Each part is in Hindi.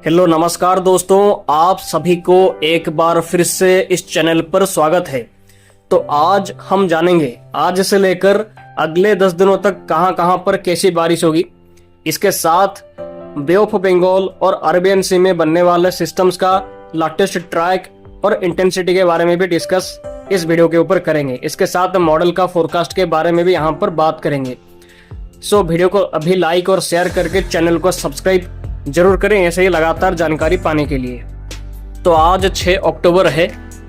हेलो नमस्कार दोस्तों, आप सभी को एक बार फिर से इस चैनल पर स्वागत है। तो आज हम जानेंगे आज से लेकर अगले 10 दिनों तक कहां कहां पर कैसी बारिश होगी। इसके साथ बे ऑफ बंगाल और अरेबियन सी में बनने वाले सिस्टम्स का लेटेस्ट ट्रैक और इंटेंसिटी के बारे में भी डिस्कस इस वीडियो के ऊपर करेंगे। इसके साथ मॉडल का फोरकास्ट के बारे में भी यहाँ पर बात करेंगे। सो वीडियो को अभी लाइक और शेयर करके चैनल को सब्सक्राइब जरूर करें ऐसे ही लगातार जानकारी पाने के लिए। तो आज 6 अक्टूबर है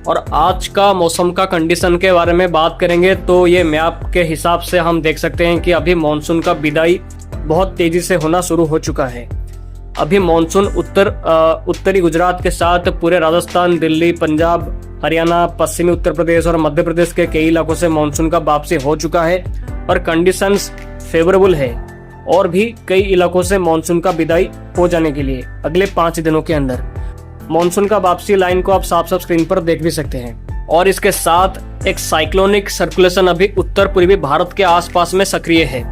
और आज का मौसम का कंडीशन के बारे में बात करेंगे। तो ये मैप के हिसाब से हम देख सकते हैं कि अभी मॉनसून का विदाई बहुत तेजी से होना शुरू हो चुका है। अभी मॉनसून उत्तरी गुजरात के साथ पूरे राजस्थान, दिल्ली, पंजाब, हरियाणा, पश्चिमी उत्तर प्रदेश और मध्य प्रदेश के कई इलाकों से मॉनसून का वापसी हो चुका है और कंडीशंस फेवरेबल है। और भी कई इलाकों से मॉनसून का विदाई हो जाने के लिए अगले 5 दिनों के अंदर मॉनसून का वापसी लाइन को आप साफ साफ स्क्रीन पर देख भी सकते हैं। और इसके साथ एक साइक्लोनिक सर्कुलेशन अभी उत्तर पूर्वी भारत के आसपास में सक्रिय है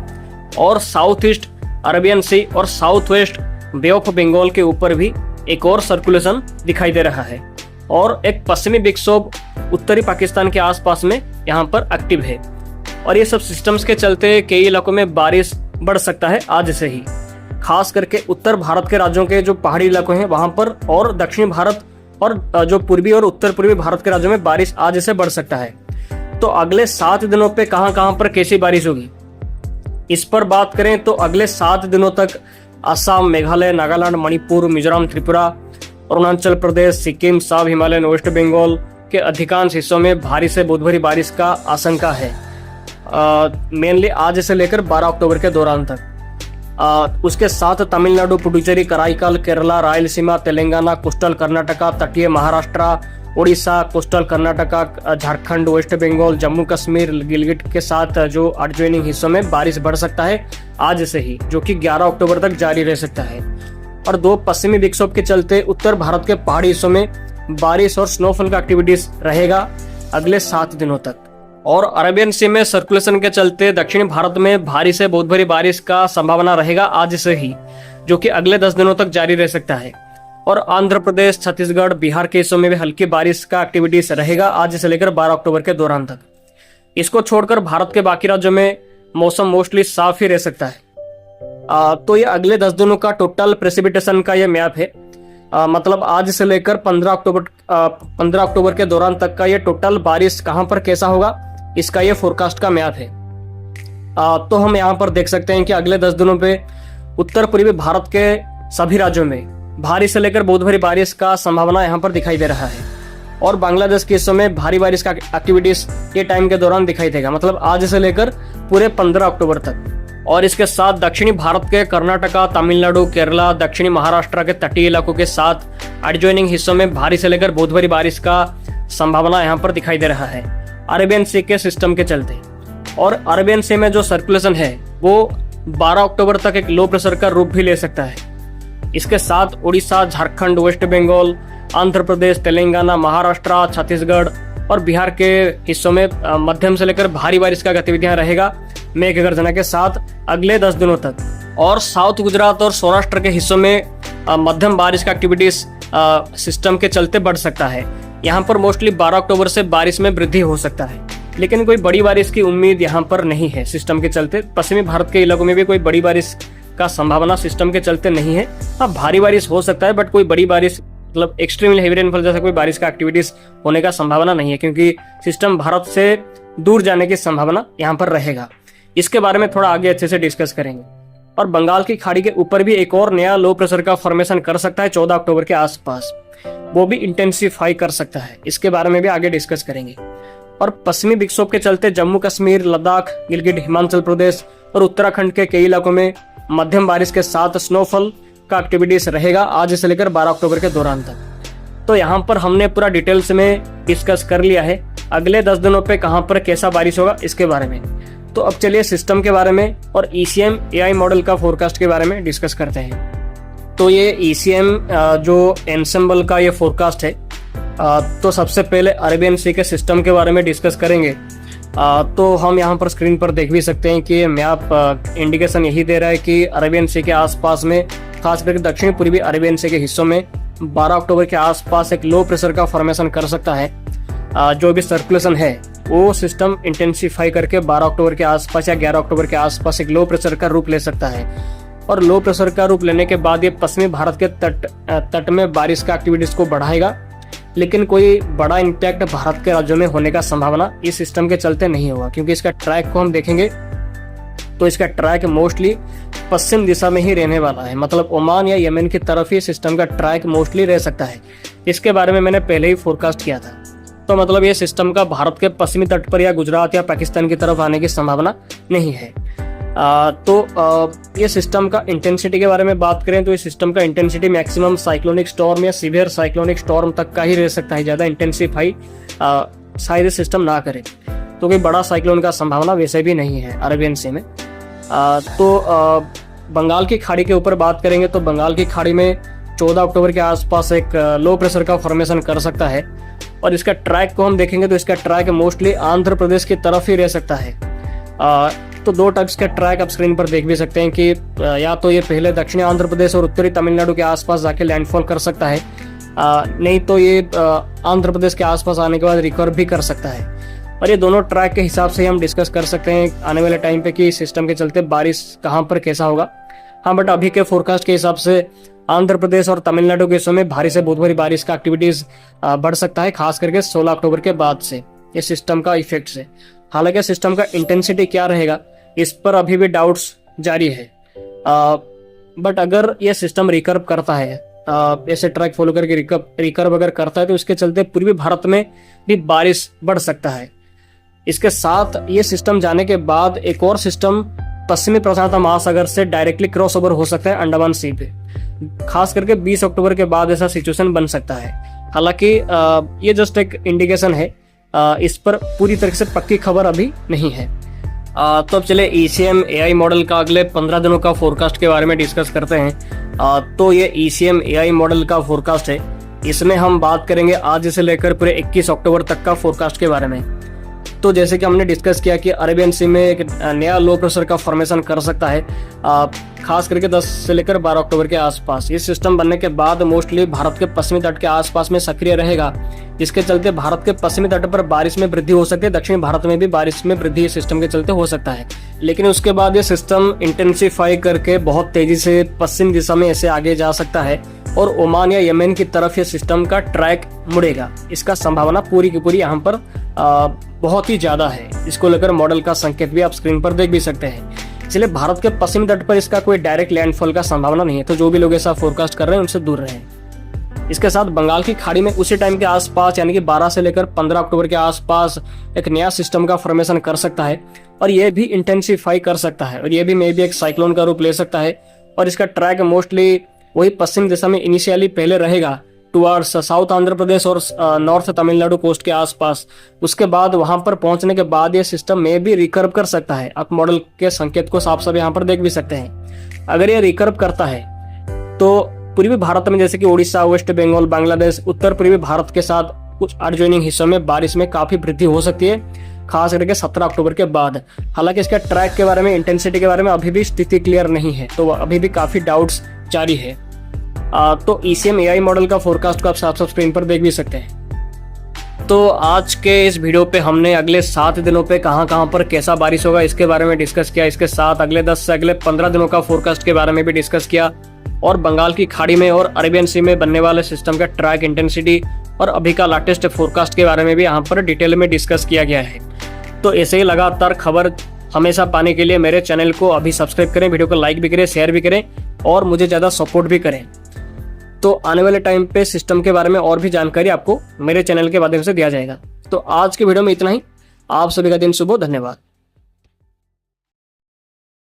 और साउथ ईस्ट अरेबियन सी और south west bay of Bengal के ऊपर भी एक और सर्कुलेशन दिखाई दे रहा है और एक पश्चिमी विक्षोभ उत्तरी पाकिस्तान के आसपास में यहाँ पर एक्टिव है। और ये सब सिस्टम्स के चलते कई इलाकों में बारिश बढ़ सकता है आज से ही, खास करके उत्तर भारत के राज्यों के जो पहाड़ी इलाके हैं वहां पर और दक्षिण भारत और जो पूर्वी और उत्तर पूर्वी भारत के राज्यों में बारिश आज से बढ़ सकता है। तो अगले 7 दिनों पे कहां कहां पर कैसी बारिश होगी इस पर बात करें तो अगले 7 दिनों तक असम, मेघालय, नागालैंड, मणिपुर, मिजोरम, त्रिपुरा, अरुणाचल प्रदेश, सिक्किम, सब हिमालयन, वेस्ट बंगाल के अधिकांश हिस्सों में भारी से बहुत भारी बारिश का आशंका है। मेनली आज से लेकर 12 अक्टूबर के दौरान तक। उसके साथ तमिलनाडु, पुडुचेरी, कराईकल, केरला, रायलसीमा, तेलंगाना, कोस्टल कर्नाटका, तटीय महाराष्ट्र, उड़ीसा, कोस्टल कर्नाटका, झारखंड, वेस्ट बंगाल, जम्मू कश्मीर, गिलगिट के साथ जो एडजॉइनिंग हिस्सों में बारिश बढ़ सकता है आज से ही, जो कि 11 अक्टूबर तक जारी रह सकता है। और 2 पश्चिमी विक्षोभ के चलते उत्तर भारत के पहाड़ी हिस्सों में बारिश और स्नोफॉल का एक्टिविटीज रहेगा अगले 7 दिनों तक। और अरेबियन सी में सर्कुलेशन के चलते दक्षिण भारत में भारी से बहुत भारी बारिश का संभावना रहेगा आज से ही, जो कि अगले 10 दिनों तक जारी रह सकता है। और आंध्र प्रदेश, छत्तीसगढ़, बिहार के हिस्सों में भी हल्की बारिश का एक्टिविटीज रहेगा आज से लेकर 12 अक्टूबर के दौरान तक। इसको छोड़कर भारत के बाकी राज्यों में मौसम मोस्टली साफ ही रह सकता है। तो ये अगले 10 दिनों का टोटल प्रेसिपिटेशन का ये मैप है। मतलब आज से लेकर 15 अक्टूबर के दौरान तक का ये टोटल बारिश कहां पर कैसा होगा इसका ये फोरकास्ट का मैप है। तो हम यहाँ पर देख सकते हैं कि अगले 10 दिनों पे उत्तर पूर्वी भारत के सभी राज्यों में भारी से लेकर बहुत भारी बारिश का संभावना यहाँ पर दिखाई दे रहा है और बांग्लादेश के हिस्सों में भारी बारिश का एक्टिविटीज ये टाइम के दौरान दिखाई देगा, मतलब आज से लेकर पूरे 15 अक्टूबर तक। और इसके साथ दक्षिणी भारत के कर्नाटका, तमिलनाडु, केरला, दक्षिणी महाराष्ट्र के तटीय इलाकों के साथ एडजॉइनिंग हिस्सों में भारी से लेकर बहुत भारी बारिश का संभावना यहाँ पर दिखाई दे रहा है अरेबियन सी के सिस्टम के चलते। और अरेबियन सी में जो सर्कुलेशन है वो 12 अक्टूबर तक एक लो प्रेशर का रूप भी ले सकता है। इसके साथ उड़ीसा, झारखंड, वेस्ट बंगाल, आंध्र प्रदेश, तेलंगाना, महाराष्ट्र, छत्तीसगढ़ और बिहार के हिस्सों में मध्यम से लेकर भारी बारिश का गतिविधियां रहेगा मेघ गर्जना के साथ अगले 10 दिनों तक। और साउथ गुजरात और सौराष्ट्र के हिस्सों में मध्यम बारिश का एक्टिविटीज सिस्टम के चलते बढ़ सकता है। यहाँ पर मोस्टली 12 अक्टूबर से बारिश में वृद्धि हो सकता है, लेकिन कोई बड़ी बारिश की उम्मीद यहाँ पर नहीं है सिस्टम के चलते। पश्चिमी भारत के इलाकों में भी कोई बड़ी बारिश का संभावना सिस्टम के चलते नहीं है। हाँ, भारी बारिश हो सकता है बट कोई बड़ी बारिश मतलब एक्सट्रीमली हेवी रेनफॉल जैसा कोई बारिश का एक्टिविटीज होने का संभावना नहीं है, क्योंकि सिस्टम भारत से दूर जाने की संभावना यहाँ पर रहेगा। इसके बारे में थोड़ा आगे अच्छे से डिस्कस करेंगे। और बंगाल की खाड़ी के ऊपर भी एक और नया लो प्रेशर का फॉर्मेशन कर सकता है 14 अक्टूबर के आसपास, वो भी इंटेंसिफाई कर सकता है। इसके बारे में भी आगे डिस्कस करेंगे। और पश्चिमी विक्षोभ के चलते जम्मू कश्मीर, लद्दाख, गिलगिट, हिमाचल प्रदेश और उत्तराखंड के कई इलाकों में मध्यम बारिश के साथ स्नोफॉल का एक्टिविटीज रहेगा आज से लेकर 12 अक्टूबर के दौरान तक। तो यहाँ पर हमने पूरा डिटेल्स में डिस्कस कर लिया है अगले 10 दिनों पे कहाँ पर कैसा बारिश होगा इसके बारे में। तो अब चलिए सिस्टम के बारे में और ECM AI मॉडल का फोरकास्ट के बारे में डिस्कस करते हैं। तो ये ECM जो एनसेम्बल का ये फोरकास्ट है, तो सबसे पहले अरेबियन सी के सिस्टम के बारे में डिस्कस करेंगे। तो हम यहाँ पर स्क्रीन पर देख भी सकते हैं कि मैप इंडिकेशन यही दे रहा है कि अरेबियन सी के आसपास में खास करके दक्षिण पूर्वी अरेबियन सी के हिस्सों में 12 अक्टूबर के आसपास एक लो प्रेशर का फॉर्मेशन कर सकता है। जो भी सर्कुलेशन है वो सिस्टम इंटेंसिफाई करके 12 अक्टूबर के आसपास या 11 अक्टूबर के आसपास एक लो प्रेशर का रूप ले सकता है। और लो प्रेशर का रूप लेने के बाद ये पश्चिमी भारत के तट में बारिश का एक्टिविटीज को बढ़ाएगा, लेकिन कोई बड़ा इम्पैक्ट भारत के राज्यों में होने का संभावना इस सिस्टम के चलते नहीं होगा, क्योंकि इसका ट्रैक को हम देखेंगे तो इसका ट्रैक मोस्टली पश्चिम दिशा में ही रहने वाला है। मतलब ओमान या यमन की तरफ ही सिस्टम का ट्रैक मोस्टली रह सकता है। इसके बारे में मैंने पहले ही फोरकास्ट किया था। तो मतलब ये सिस्टम का भारत के पश्चिमी तट पर या गुजरात या पाकिस्तान की तरफ आने की संभावना नहीं है। ये सिस्टम का इंटेंसिटी के बारे में बात करें तो इस सिस्टम का इंटेंसिटी मैक्सिमम साइक्लोनिक स्टॉर्म या सीवियर साइक्लोनिक स्टॉर्म तक का ही रह सकता है। ज़्यादा इंटेंसिफाई शायद सिस्टम ना करे, तो कोई बड़ा साइक्लोन का संभावना वैसे भी नहीं है अरेबियन सी में। बंगाल की खाड़ी के ऊपर बात करेंगे तो बंगाल की खाड़ी में 14 अक्टूबर के आसपास एक लो प्रेशर का फॉर्मेशन कर सकता है। और इसका ट्रैक को हम देखेंगे तो इसका ट्रैक मोस्टली आंध्र प्रदेश की तरफ ही रह सकता है। तो दो टाइप्स का ट्रैक आप स्क्रीन पर देख भी सकते हैं कि या तो ये पहले दक्षिणी आंध्र प्रदेश और उत्तरी तमिलनाडु के आसपास जाके लैंडफॉल कर सकता है, नहीं तो ये आंध्र प्रदेश के आसपास आने के बाद रिकवर भी कर सकता है। और ये दोनों ट्रैक के हिसाब से हम डिस्कस कर सकते हैं आने वाले टाइम पे कि सिस्टम के चलते बारिश कहाँ पर कैसा होगा। हाँ, बट अभी के फोरकास्ट के हिसाब से आंध्र प्रदेश और तमिलनाडु के हिस्सों में भारी से बहुत भारी बारिश का एक्टिविटीज बढ़ सकता है, खास करके 16 अक्टूबर के बाद से ये सिस्टम का इफेक्ट से। हालांकि सिस्टम का इंटेंसिटी क्या रहेगा इस पर अभी भी डाउट्स जारी है, बट अगर ये सिस्टम रिकर्व करता है, ऐसे ट्रैक फॉलो करके रिकर्व अगर करता है तो इसके चलते पूर्वी भारत में भी बारिश बढ़ सकता है। इसके साथ ये सिस्टम जाने के बाद एक और सिस्टम पश्चिमी प्रशांत महासागर से डायरेक्टली क्रॉस ओवर हो सकता है अंडमान सी पे। खास करके 20 अक्टूबर के बाद ऐसा सिचुएशन बन सकता है। हालांकि ये जस्ट एक इंडिकेशन है, इस पर पूरी तरह से पक्की खबर अभी नहीं है। तो अब चले ECM AI मॉडल का अगले 15 दिनों का फोरकास्ट के बारे में डिस्कस करते हैं। तो ये ECM AI मॉडल का फोरकास्ट है। इसमें हम बात करेंगे आज से लेकर पूरे 21 अक्टूबर तक का फोरकास्ट के बारे में। तो जैसे कि हमने डिस्कस किया कि अरेबियन सी में एक नया लो प्रेशर का फॉर्मेशन कर सकता है, खास करके 10 से लेकर 12 अक्टूबर के आसपास। ये सिस्टम बनने के बाद मोस्टली भारत के पश्चिमी तट के आसपास में सक्रिय रहेगा। इसके चलते भारत के पश्चिमी तट पर बारिश में वृद्धि हो सकती है, दक्षिणी भारत में भी बारिश में वृद्धि इस सिस्टम के चलते हो सकता है। लेकिन उसके बाद ये सिस्टम इंटेंसिफाई करके बहुत तेजी से पश्चिम दिशा में ऐसे आगे जा सकता है और ओमान या यमन की तरफ ये सिस्टम का ट्रैक मुड़ेगा। इसका संभावना पूरी की पूरी यहाँ पर बहुत ही ज्यादा है। इसको लेकर मॉडल का संकेत भी आप स्क्रीन पर देख भी सकते हैं। इसलिए भारत के पश्चिमी तट पर इसका कोई डायरेक्ट लैंडफॉल का संभावना नहीं है, तो जो भी लोग ऐसा फोरकास्ट कर रहे हैं उनसे दूर रहें। इसके साथ बंगाल की खाड़ी में उसी टाइम के आसपास यानी कि 12 से लेकर 15 अक्टूबर के आसपास एक नया सिस्टम का फॉर्मेशन कर सकता है और यह भी इंटेंसिफाई कर सकता है और यह भी मे बी एक साइक्लोन का रूप ले सकता है। और इसका ट्रैक मोस्टली वही पश्चिम दिशा में इनिशियली पहले रहेगा टुवर्ड्स साउथ आंध्र प्रदेश और नॉर्थ तमिलनाडु कोस्ट के आसपास। उसके बाद वहां पर पहुंचने के बाद ये सिस्टम में भी रिकर्व कर सकता है। आप मॉडल के संकेत को साफ साफ यहाँ पर देख भी सकते हैं। अगर ये रिकर्व करता है तो पूर्वी भारत में जैसे कि उड़ीसा, वेस्ट बंगाल, बांग्लादेश, उत्तर पूर्वी भारत के साथ कुछ एडजॉइनिंग हिस्सों में बारिश में काफी वृद्धि हो सकती है, खास करके 17 अक्टूबर के बाद। हालांकि इसका ट्रैक के बारे में, इंटेंसिटी के बारे में अभी भी स्थिति क्लियर नहीं है, तो अभी भी काफी डाउट्स जारी है। तो ECM AI मॉडल का फोरकास्ट को आप साफ साफ स्क्रीन पर देख भी सकते हैं। तो आज के इस वीडियो पे हमने अगले 7 दिनों पे कहां पर कैसा बारिश होगा इसके बारे में डिस्कस किया। इसके साथ अगले 10 से अगले 15 दिनों का फोरकास्ट के बारे में भी डिस्कस किया और बंगाल की खाड़ी में और अरेबियन सी में बनने वाले सिस्टम का ट्रैक, इंटेंसिटी और अभी का लेटेस्ट फोरकास्ट के बारे में भी यहाँ पर डिटेल में डिस्कस किया गया है। तो ऐसे ही लगातार खबर हमेशा पाने के लिए मेरे चैनल को अभी सब्सक्राइब करें, वीडियो को लाइक भी करें, शेयर भी करें और मुझे ज़्यादा सपोर्ट भी करें। तो आने वाले टाइम पे सिस्टम के बारे में और भी जानकारी आपको मेरे चैनल के माध्यम से दिया जाएगा। तो आज के वीडियो में इतना ही। आप सभी का दिन शुभ हो। धन्यवाद।